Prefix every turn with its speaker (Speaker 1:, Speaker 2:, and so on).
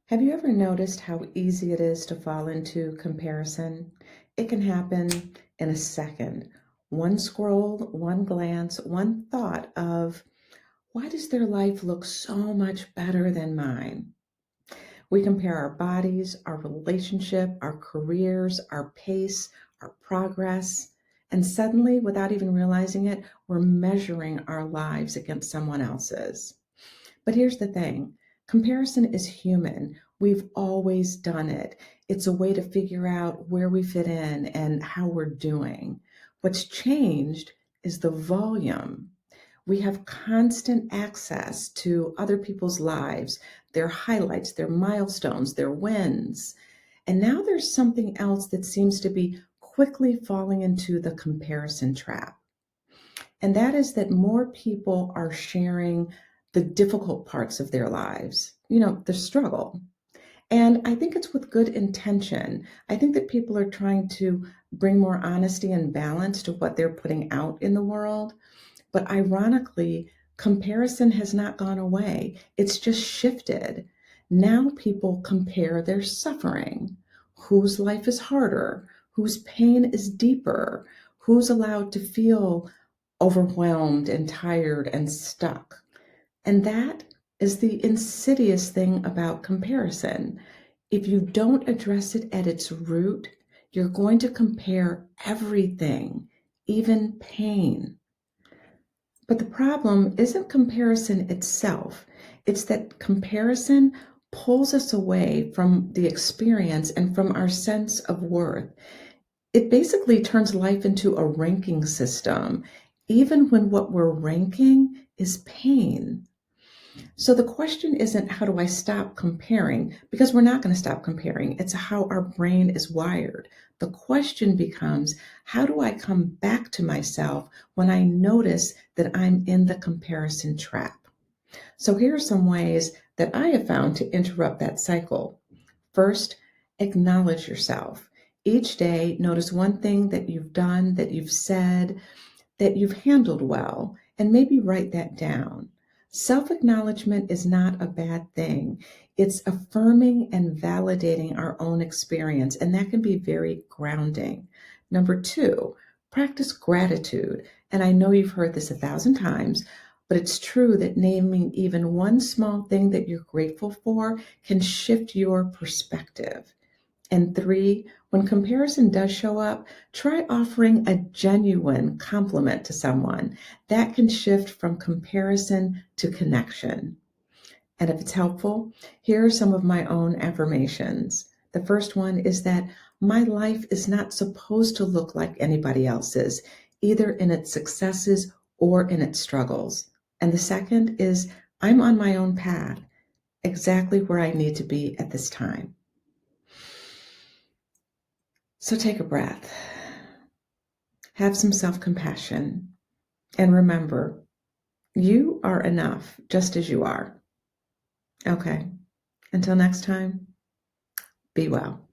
Speaker 1: Have you ever noticed how easy it is to fall into comparison? It can happen in a second. One scroll, one glance, one thought of, why does their life look so much better than mine? We compare our bodies, our relationship, our careers, our pace, our progress, and suddenly, without even realizing it, we're measuring our lives against someone else's. But here's the thing, comparison is human. We've always done it. It's a way to figure out where we fit in and how we're doing. What's changed is the volume. We have constant access to other people's lives, their highlights, their milestones, their wins. And now there's something else that seems to be quickly falling into the comparison trap. And that is that more people are sharing the difficult parts of their lives, the struggle. And I think it's with good intention. I think that people are trying to bring more honesty and balance to what they're putting out in the world. But ironically, comparison has not gone away, it's just shifted. Now people compare their suffering. Whose life is harder? Whose pain is deeper? Who's allowed to feel overwhelmed and tired and stuck? And that is the insidious thing about comparison. If you don't address it at its root, you're going to compare everything, even pain. But the problem isn't comparison itself. It's that comparison pulls us away from the experience and from our sense of worth. It basically turns life into a ranking system, even when what we're ranking is pain. So the question isn't how do I stop comparing? Because we're not going to stop comparing. It's how our brain is wired. The question becomes, how do I come back to myself when I notice that I'm in the comparison trap? So here are some ways that I have found to interrupt that cycle. First, acknowledge yourself. Each day, notice one thing that you've done, that you've said, that you've handled well, and maybe write that down. Self-acknowledgement is not a bad thing. It's affirming and validating our own experience, and that can be very grounding. Number two, practice gratitude. And I know you've heard this 1,000 times, but it's true that naming even one small thing that you're grateful for can shift your perspective. And three, when comparison does show up, try offering a genuine compliment to someone. That can shift from comparison to connection. And if it's helpful, here are some of my own affirmations. The first one is that my life is not supposed to look like anybody else's, either in its successes or in its struggles. And the second is I'm on my own path, exactly where I need to be at this time. So take a breath, have some self-compassion, and remember, you are enough just as you are. Okay, until next time, be well.